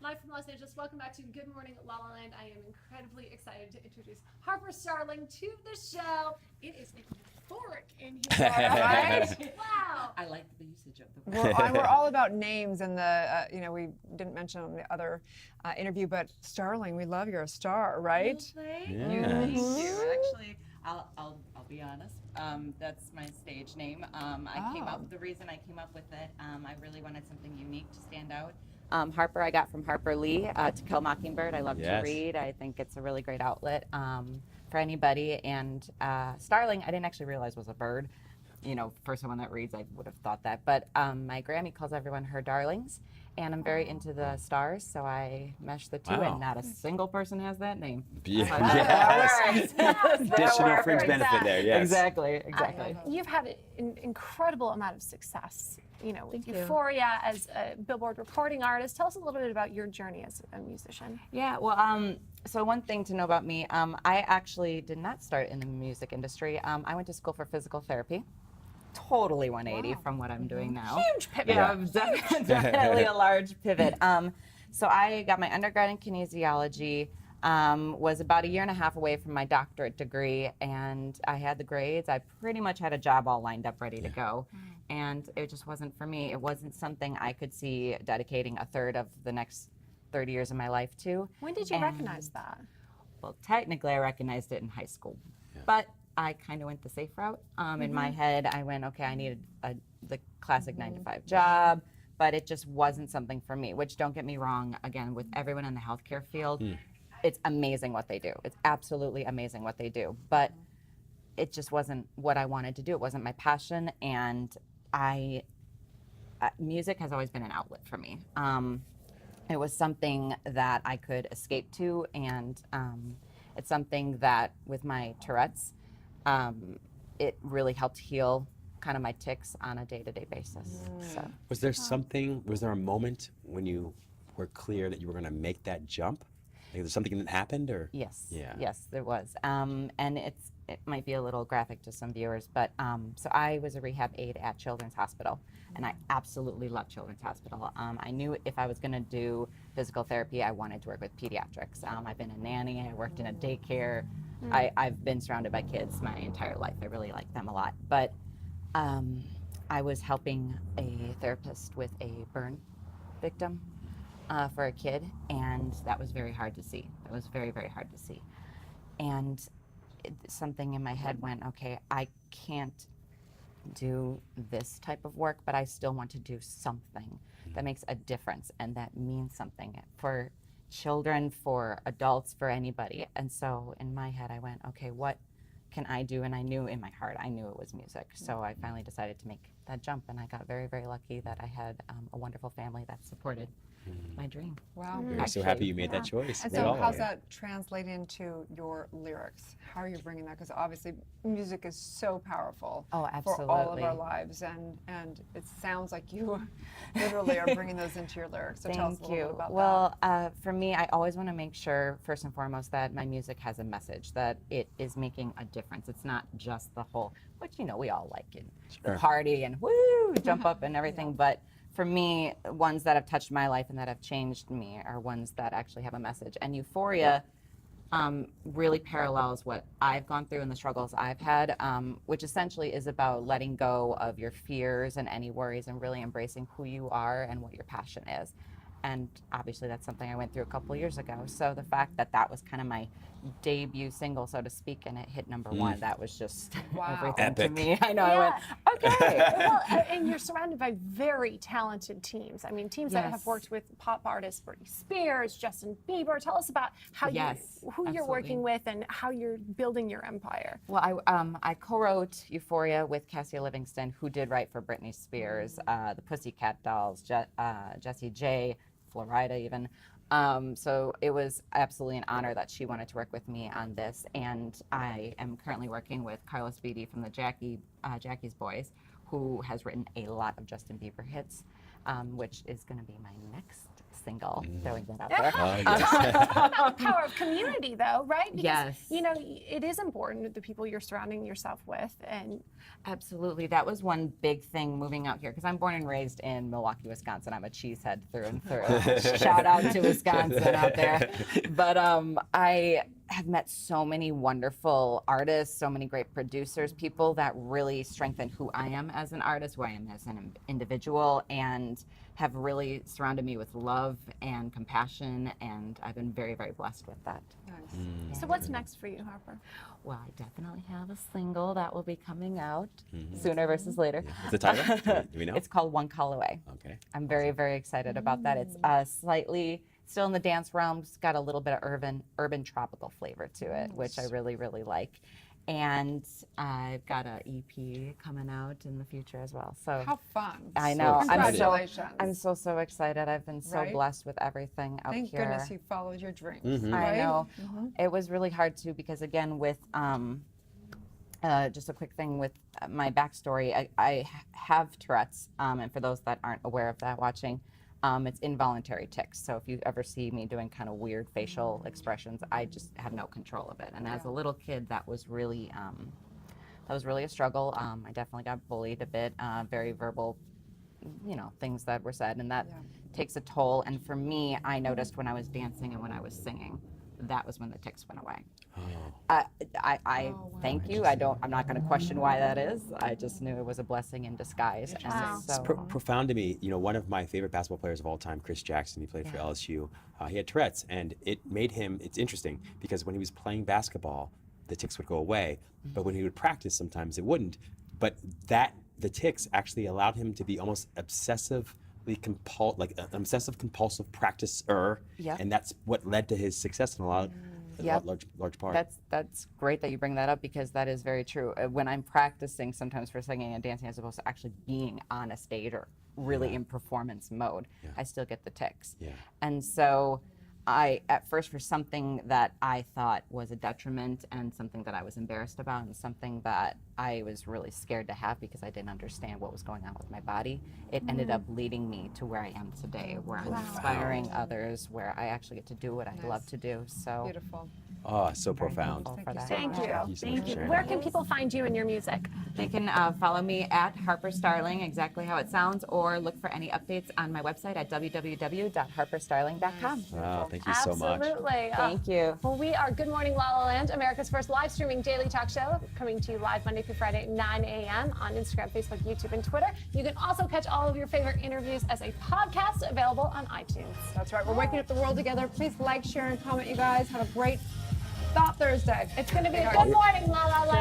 live from Los Angeles. Welcome back to Good Morning LaLa Land. I am incredibly excited to introduce Harper Starling to the show. It is euphoric in here, right? Wow. I like the usage of the We're all about names, and we didn't mention on the other interview, but Starling, we love you're a star, right? Thank Yeah. you. Thank you. Actually, I'll be honest. That's my stage name. The reason I came up with it, I really wanted something unique to stand out. Harper, I got from Harper Lee, To Kill a Mockingbird. I love to read. I think it's a really great outlet for anybody. And Starling, I didn't actually realize was a bird. For someone that reads, I would have thought that. But my Grammy calls everyone her darlings. And I'm very into the stars, so I meshed the two, and not a single person has that name. Yes. Additional fringe benefit there, yes. Exactly. You've had an incredible amount of success, with Thank you. Euphoria as a Billboard recording artist. Tell us a little bit about your journey as a musician. Yeah, well, so one thing to know about me, I actually did not start in the music industry. I went to school for physical therapy. Totally 180 from what I'm doing now. Huge pivot. Yeah, definitely a large pivot. So I got my undergrad in kinesiology, was about a year and a half away from my doctorate degree, and I had the grades. I pretty much had a job all lined up, ready to go. And it just wasn't for me. It wasn't something I could see dedicating a third of the next 30 years of my life to. When did you recognize that? Well, technically I recognized it in high school, but I kind of went the safe route. In my head, I went, okay, I needed the classic 9-to-5 job, but it just wasn't something for me, which, don't get me wrong, again, with everyone in the healthcare field, it's amazing what they do. It's absolutely amazing what they do, but it just wasn't what I wanted to do. It wasn't my passion, and music has always been an outlet for me. It was something that I could escape to, and it's something that, with my Tourette's, it really helped heal kind of my tics on a day-to-day basis. So. Was there a moment when you were clear that you were going to make that jump? Like, was something that happened, or? Yes. Yeah. Yes, there was. And it might be a little graphic to some viewers, but so I was a rehab aide at Children's Hospital, and I absolutely love Children's Hospital. I knew if I was going to do physical therapy, I wanted to work with pediatrics. I've been a nanny. I worked in a daycare. I've been surrounded by kids my entire life. I really like them a lot. But I was helping a therapist with a burn victim for a kid, and that was very hard to see. That was very, very hard to see. And something in my head went, okay, I can't do this type of work, but I still want to do something that makes a difference and that means something for children, for adults, for anybody. And so in my head, I went, okay, what can I do? And I knew in my heart, I knew it was music. So I finally decided to make that jump, and I got very, very lucky that I had a wonderful family that supported my dream. Wow. We're so happy you made that choice. And so how's that translate into your lyrics? How are you bringing that? Because obviously music is so powerful for all of our lives, and it sounds like you literally are bringing those into your lyrics. So tell us a little bit about that. Well, for me, I always want to make sure, first and foremost, that my music has a message, that it is making a difference. It's not just the whole, which, we all like it, the party and woo, jump up and everything, but for me, ones that have touched my life and that have changed me are ones that actually have a message. And Euphoria really parallels what I've gone through and the struggles I've had, which essentially is about letting go of your fears and any worries and really embracing who you are and what your passion is. And obviously that's something I went through a couple of years ago. So the fact that that was kind of my debut single, so to speak, and it hit #1, that was just everything to me. I know, I went, okay. Well, and you're surrounded by very talented teams. I mean, teams that have worked with pop artists, Britney Spears, Justin Bieber. Tell us about how who you're working with and how you're building your empire. Well, I co-wrote Euphoria with Cassia Livingston, who did write for Britney Spears, the Pussycat Dolls, Jessie J, Florida even. So it was absolutely an honor that she wanted to work with me on this, and I am currently working with Carlos Beatty from the Jackie's Boys, who has written a lot of Justin Bieber hits, which is going to be my next single. Throwing that out there. Talk about the power of community, though, right? Because, Yes. you know, it is important the people you're surrounding yourself with. And absolutely, that was one big thing moving out here because I'm born and raised in Milwaukee, Wisconsin. I'm a cheesehead through and through. Shout out to Wisconsin out there. But I have met so many wonderful artists, so many great producers, people that really strengthen who I am as an artist, who I am as an individual, and have really surrounded me with love and compassion, and I've been very, very blessed with that. Nice. so what's next for you, Harper? Well, I definitely have a single that will be coming out sooner versus later. Yeah. What's the title? Do we know? It's called One Call Away. Okay. I'm very, very excited about that. It's slightly still in the dance realm. It's got a little bit of urban tropical flavor to it, which I really, really like. And I've got an EP coming out in the future as well. So How fun. I know. Congratulations. I'm so excited. I've been so Right? blessed with everything out Thank here. goodness you followed your dreams. I right? know. It was really hard too because again with just a quick thing with my backstory, I have Tourette's, and for those that aren't aware of that watching, it's involuntary tics. So if you ever see me doing kind of weird facial expressions, I just have no control of it. And as a little kid, that was really a struggle. I definitely got bullied a bit, very verbal, you know, things that were said, and that takes a toll. And for me, I noticed when I was dancing and when I was singing, that was when the tics went away. I thank you. I'm not going to question why that is. I just knew it was a blessing in disguise. And Wow. It's profound to me. You know, one of my favorite basketball players of all time, Chris Jackson, he played for LSU. He had Tourette's, and it made him, it's interesting, because when he was playing basketball, the tics would go away, but when he would practice, sometimes it wouldn't. But the tics actually allowed him to be almost obsessive compulsive practicer, and that's what led to his success in a large part. That's great that you bring that up because that is very true. When I'm practicing sometimes for singing and dancing as opposed to actually being on a stage or really in performance mode, I still get the tics. And so at first for something that I thought was a detriment and something that I was embarrassed about and something that I was really scared to have because I didn't understand what was going on with my body, it ended up leading me to where I am today, where I'm inspiring others, where I actually get to do what I love to do. So Beautiful. Oh, so profound. Thank you. So much, Erin. Where can people find you and your music? They can follow me at Harper Starling, exactly how it sounds, or look for any updates on my website at www.harperstarling.com. Wow, thank you so much. Absolutely. Thank you. Well, we are Good Morning LaLa Land, America's first live streaming daily talk show, coming to you live Monday through Friday at 9 a.m. on Instagram, Facebook, YouTube, and Twitter. You can also catch all of your favorite interviews as a podcast available on iTunes. That's right. We're waking up the world together. Please like, share, and comment, you guys. Have a great Thought Thursday. It's going to be a good morning, LaLa Land.